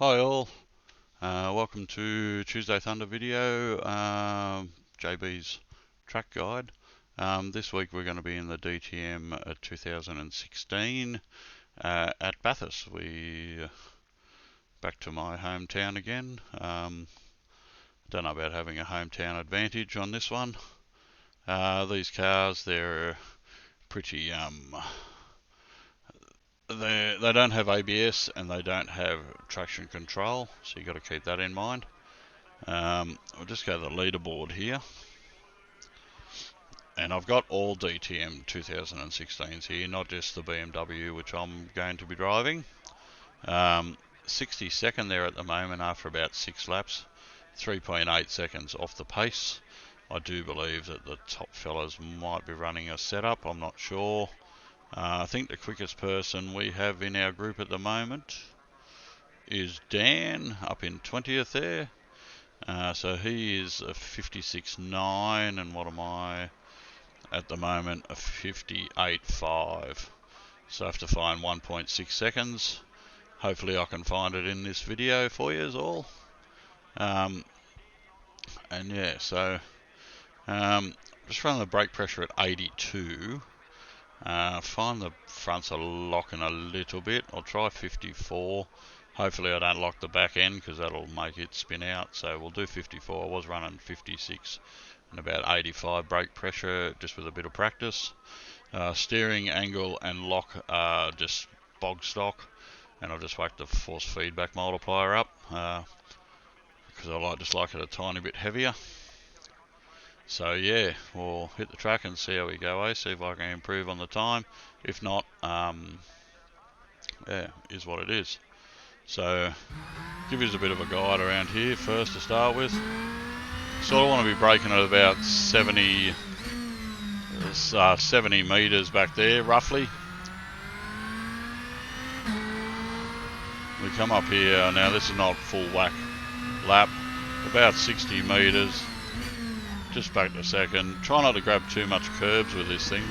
Hi all, welcome to Tuesday Thunder video, JB's track guide. This week we're going to be in the DTM 2016 at Bathurst. Back to my hometown again. Don't know about having a hometown advantage on this one. These cars, they're pretty they don't have ABS and they don't have traction control, so you got to keep that in mind. I'll just go to the leaderboard here, and I've got all DTM 2016s here, not just the BMW, which I'm going to be driving. 62nd there at the moment after about 6 laps, 3.8 seconds off the pace. I do believe that the top fellas might be running a setup, I'm not sure. I think the quickest person we have in our group at the moment is Dan, up in 20th there. So he is a 56.9, and what am I at the moment? A 58.5. So I have to find 1.6 seconds. Hopefully I can find it in this video for you all. And yeah, so just run the brake pressure at 82. Find the fronts are locking a little bit. I'll try 54. Hopefully I don't lock the back end because that'll make it spin out. So we'll do 54. I was running 56 and about 85 brake pressure just with a bit of practice. Steering angle and lock are just bog stock, and I'll just whack the force feedback multiplier up because I just like it a tiny bit heavier. So yeah, we'll hit the track and see how we go, see if I can improve on the time. If not, yeah, is what it is. So give you a bit of a guide around here first to start with. So I want to be braking at about 70 meters back there roughly. We come up here, now this is not full whack lap, about 60 meters. Just back to second. Try not to grab too much curbs with this thing.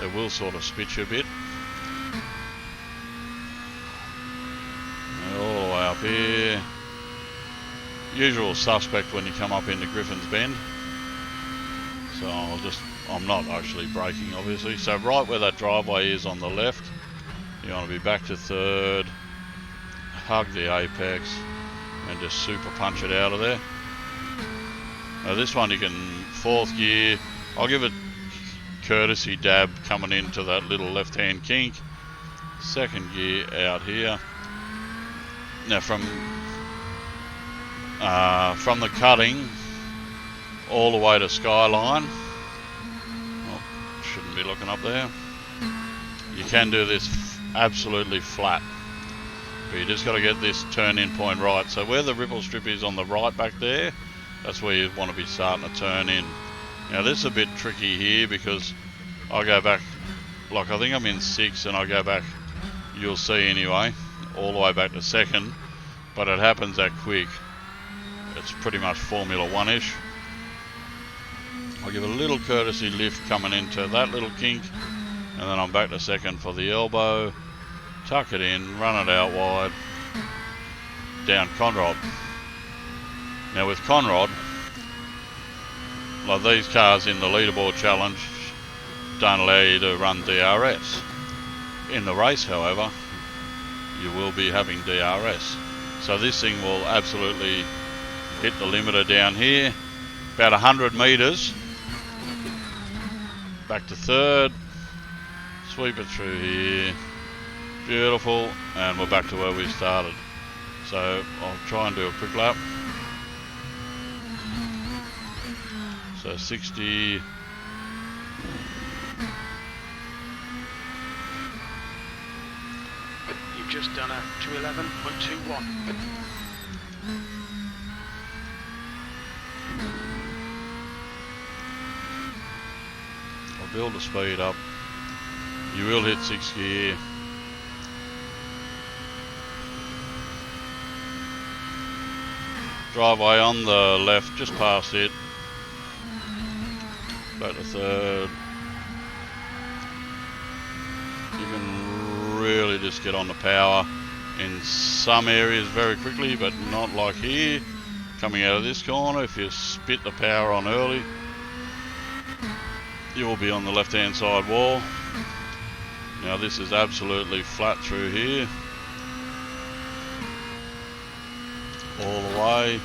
It will sort of spit you a bit. And all the way up here. Usual suspect when you come up into Griffin's Bend. So I'm not actually braking obviously. So right where that driveway is on the left, you want to be back to third, hug the apex, and just super punch it out of there. Now this one you can fourth gear. I'll give it courtesy dab coming into that little left hand kink. Second gear out here. Now from the cutting all the way to Skyline. Oh, shouldn't be looking up there. You can do this absolutely flat, but you just got to get this turn in point right. So where the ripple strip is on the right back there, that's where you want to be starting to turn in. Now this is a bit tricky here because I go back, like I think I'm in 6 and I go back, you'll see anyway, all the way back to second, but it happens that quick. It's pretty much Formula 1-ish. I'll give a little courtesy lift coming into that little kink, and then I'm back to second for the elbow, tuck it in, run it out wide, down Conrod. Now with Conrod, like these cars in the leaderboard challenge don't allow you to run DRS. In the race, however, you will be having DRS. So this thing will absolutely hit the limiter down here, about 100 meters. Back to third, sweep it through here, beautiful, and we're back to where we started. So I'll try and do a quick lap. So 60. You've just done a 211.21. I'll build the speed up. You will hit 6th gear. Driveway on the left, just past it. Back to third. You can really just get on the power in some areas very quickly, but not like here. Coming out of this corner, if you spit the power on early, you will be on the left hand side wall. Now this is absolutely flat through here, all the way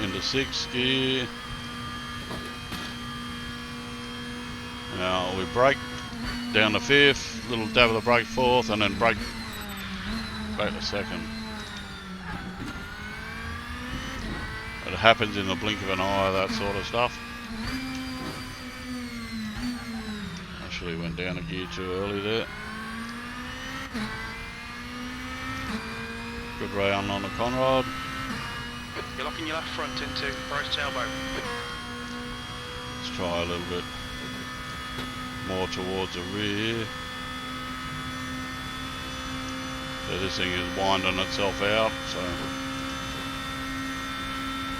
into 6th gear. Now we brake down to 5th, little dab of the brake 4th, and then brake back to 2nd. It happens in the blink of an eye, that sort of stuff. Actually went down a gear too early there. Good round on the Conrod. You're locking your left front into right tailbone. Let's try a little bit more towards the rear. So this thing is winding itself out, so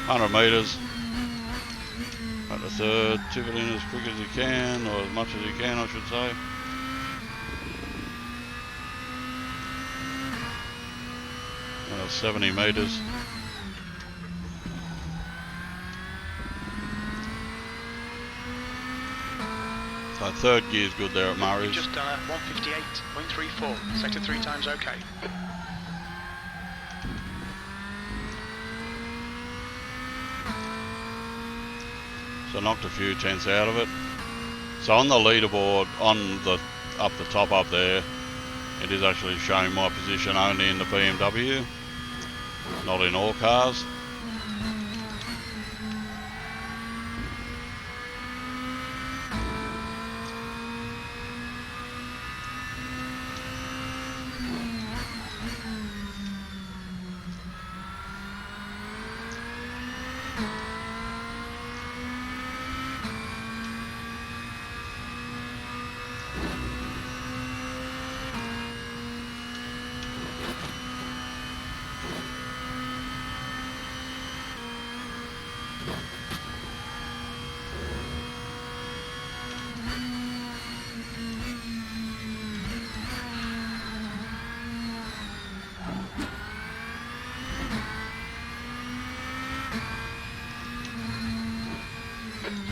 100 metres, at the 3rd, tip it in as quick as you can, or as much as you can I should say. Another 70 metres. So 3rd gear is good there at Murray's. Just done a 158.34, sector 3 times okay. So knocked a few tenths out of it. So on the leaderboard, up the top up there, it is actually showing my position only in the BMW, not in all cars.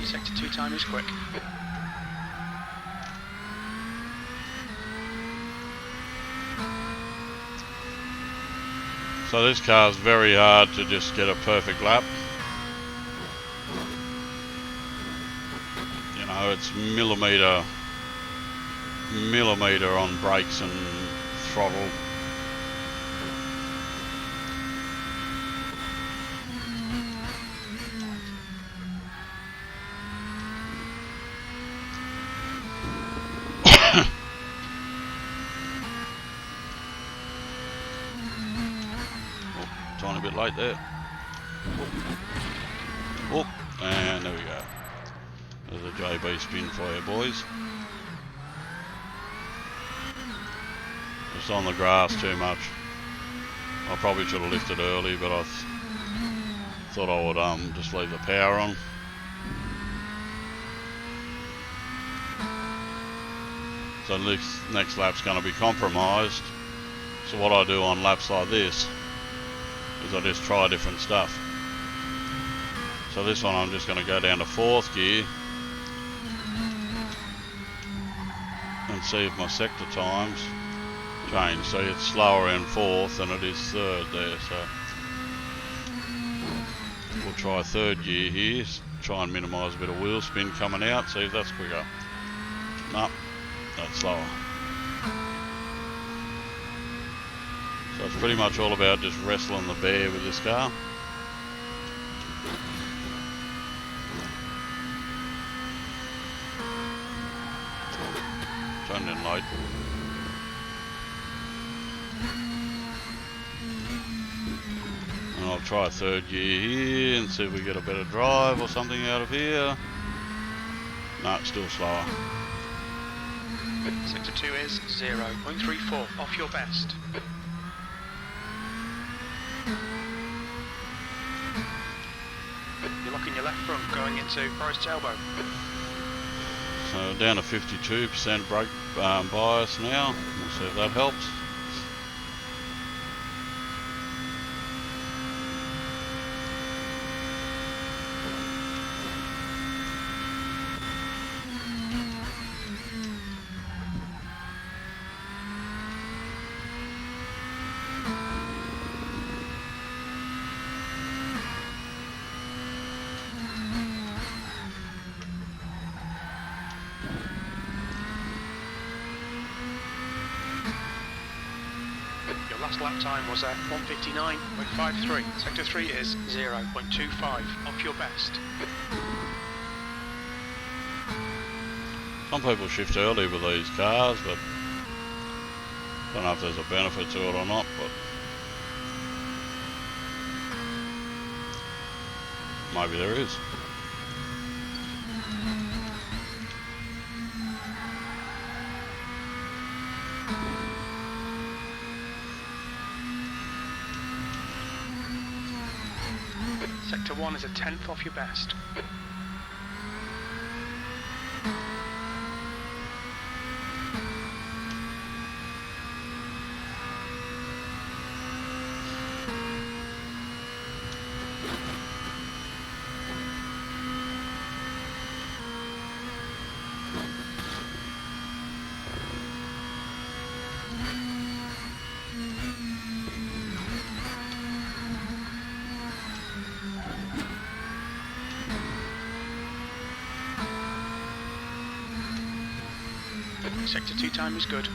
Sector 2 time is quick. So this car's very hard to just get a perfect lap. You know, it's millimetre on brakes and throttle. Tiny bit late there. Oh, and there we go. There's a JB spin for you boys. It's on the grass too much. I probably should have lifted early, but I thought I would just leave the power on. So this next lap's going to be compromised. So what I do on laps like this is I just try different stuff. So this one I'm just going to go down to 4th gear and see if my sector times change. So it's slower in 4th than it is 3rd there. So we'll try 3rd gear here, try and minimise a bit of wheel spin coming out, see if that's quicker. No, that's slower. So it's pretty much all about just wrestling the bear with this car. Turned in late. And I'll try 3rd gear here and see if we get a better drive or something out of here. No, it's still slower. Sector 2 is 0.34, off your best. You're locking your left front going into right tailbone. So down to 52% brake bias now. We'll see if that helps. Last lap time was at 1:59.53. Sector 3 is 0.25 off your best. Some people shift early with these cars, but I don't know if there's a benefit to it or not, but maybe there is. Sector 1 is a 10th off your best. Sector 2 time is good.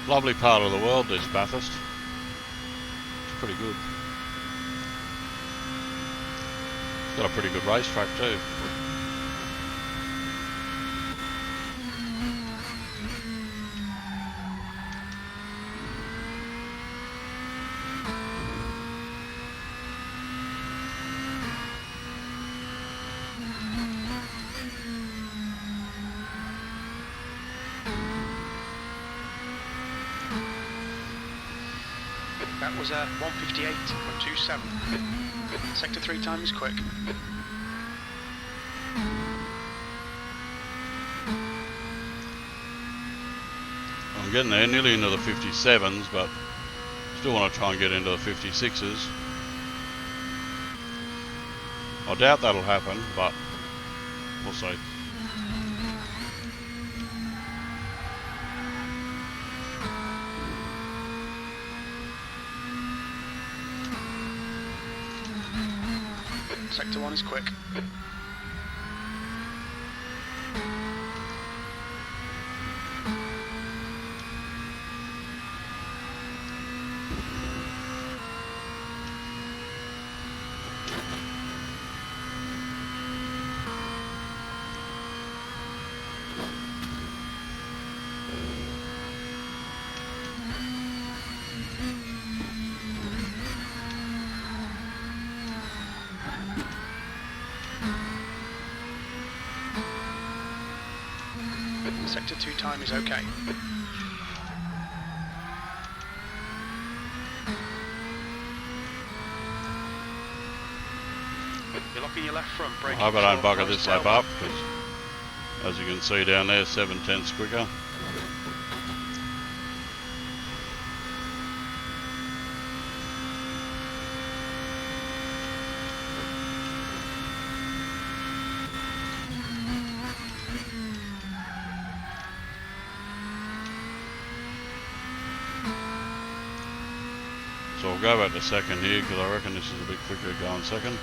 Lovely part of the world, this Bathurst. It's pretty good. It's got a pretty good racetrack too. That was a 1:58.27. Sector 3 time is quick. I'm getting there, nearly into the 57s, but still want to try and get into the 56s. I doubt that'll happen, but we'll see. Sector 1 is quick. Sector 2 time is okay. You're locking your left front brake. I hope I don't bugger this lap up, because as you can see down there, 7/10ths quicker. So we'll go back to second here, because I reckon this is a bit quicker going second.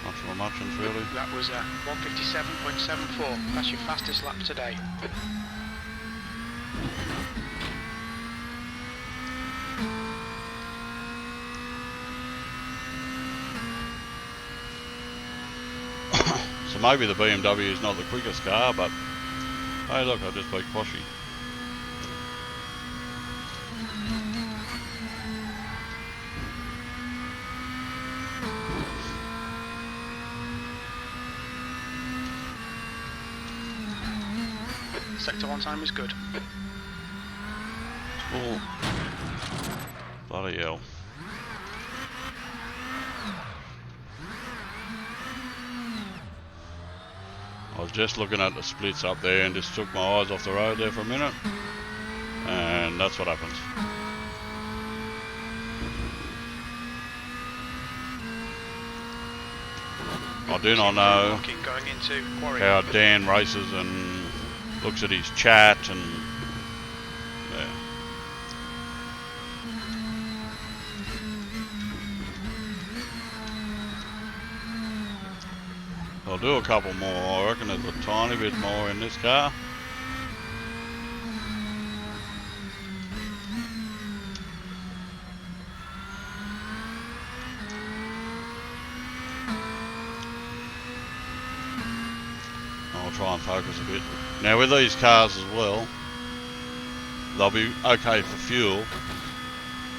Not sure much, really. That was a 1:57.74. That's your fastest lap today. So maybe the BMW is not the quickest car, but hey look, I just beat Quashy. Sector 1 time is good. Oh, bloody hell. I was just looking at the splits up there and just took my eyes off the road there for a minute, and that's what happens. I do not know how Dan races and looks at his chat and yeah. I'll do a couple more. I reckon there's a tiny bit more in this car. I'll try and focus a bit. Now with these cars as well, they'll be okay for fuel.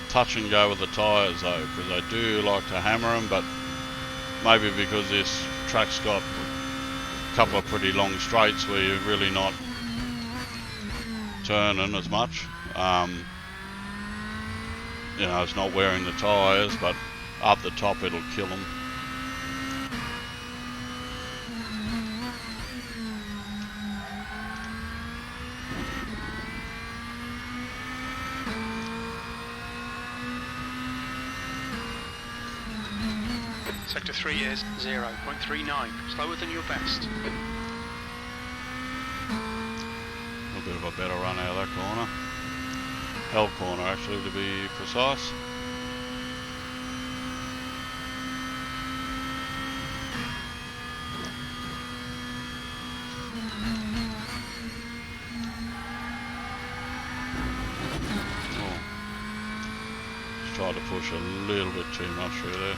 Touch and go with the tyres though, because they do like to hammer them, but maybe because this track's got a couple of pretty long straights where you're really not turning as much. You know, it's not wearing the tyres, but up the top it'll kill them. Sector 3 is 0.39, slower than your best. A little bit of a better run out of that corner. Hell corner actually, to be precise. Oh. Just tried to push a little bit too much through there.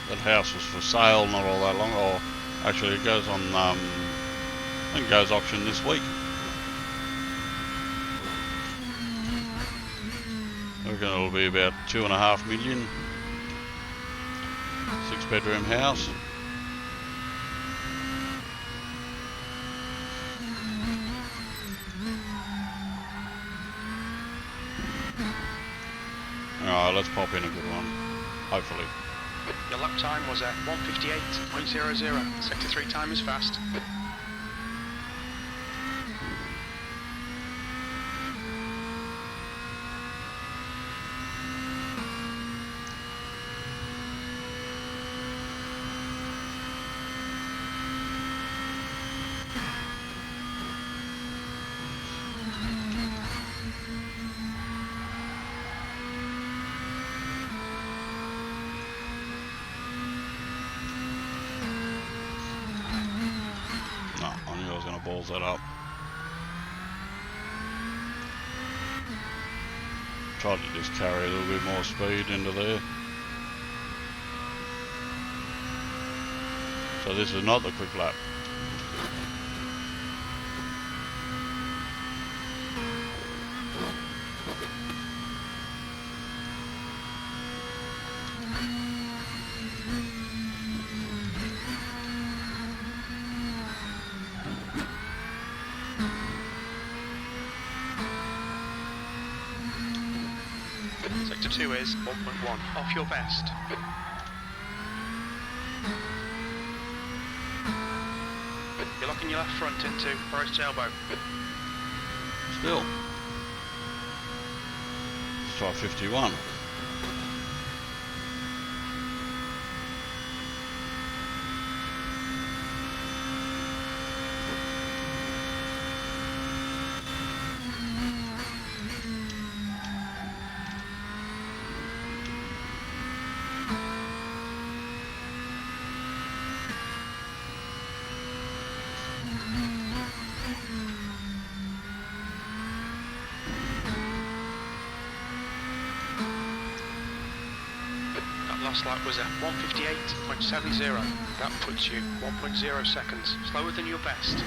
That house was for sale not all that long, or actually it goes on, I think it goes auction this week. I reckon it'll be about 2.5 million. 6-bedroom house. Alright, let's pop in a good one, hopefully. Your lap time was at 1:58.00. Sector 3 time is fast. Balls that up. Tried to just carry a little bit more speed into there. So this is not the quick lap. Sector 2 is 1.1, off your best. You're locking your left front into right elbow. Still. Let's try 51. Last lap was at 1:58.70. That puts you 1.0 seconds slower than your best.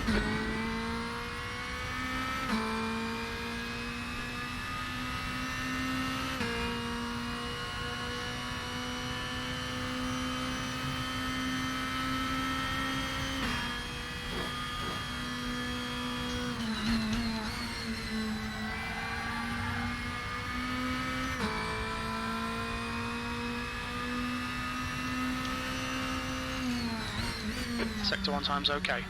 Sector 1 time's okay.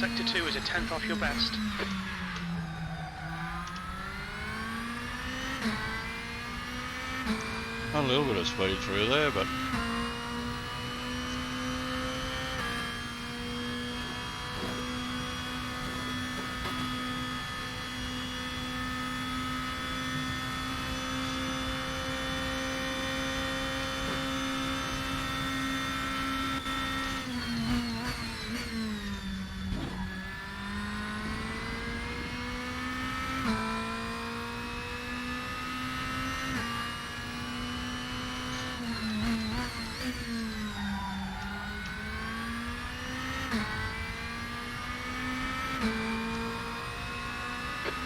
Sector 2 is a tenth off your best. A little bit of speed through there, but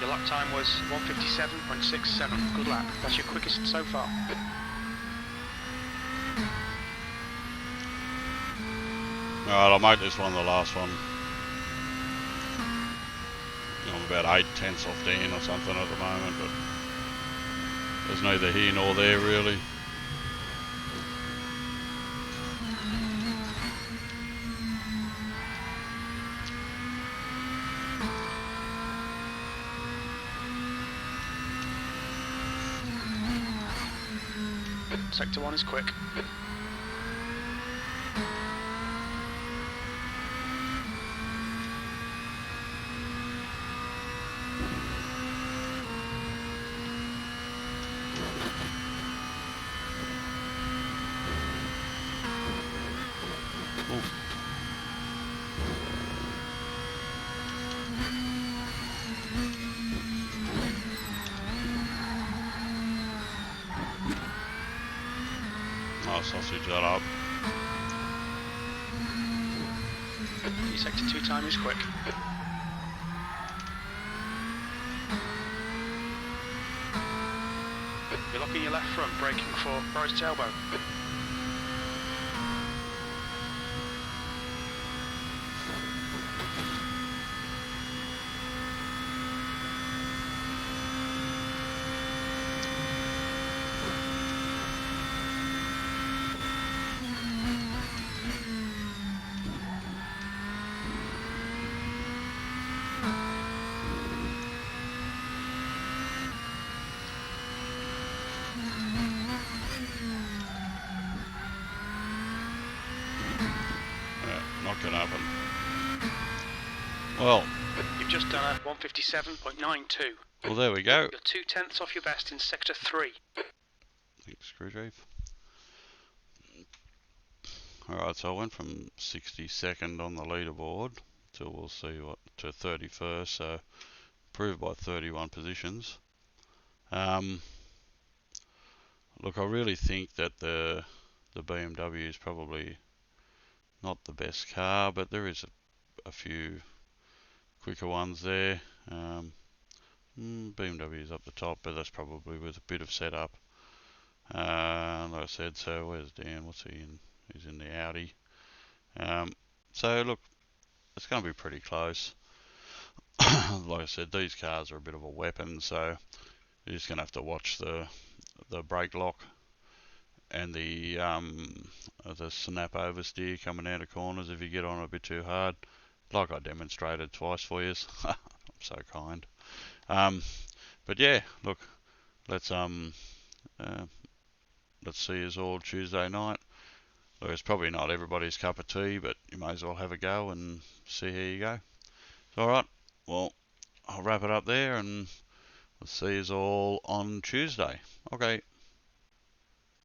Your lap time was 1:57.67. Good lap. That's your quickest so far. alright, I'll make this one the last one. I'm about 8/10 off Dan or something at the moment, but there's neither here nor there really. Sector 1 is quick. I'll sausage that up. Your sector 2 time is quick. You're locking your left front, braking for right tailbone. Not gonna happen. Well, You've just done a 1:57.92. well there we go. You're 2/10 off your best in sector 3. Thanks, Screwdrive. Alright, so I went from 62nd on the leaderboard till we'll see what to 31st, so improved by 31 positions. Look, I really think that the BMW is probably not the best car, but there is a few quicker ones there. BMW's up the top, but that's probably with a bit of setup. Like I said, so where's Dan? What's he in? He's in the Audi. So look, it's going to be pretty close. Like I said, these cars are a bit of a weapon, so you're just going to have to watch the brake lock and the snap oversteer coming out of corners if you get on a bit too hard, like I demonstrated twice for you. I'm so kind. But yeah, look, let's see us all Tuesday night. Look, it's probably not everybody's cup of tea, but you may as well have a go and see how you go. All right, well, I'll wrap it up there, and we'll see us all on Tuesday. Okay.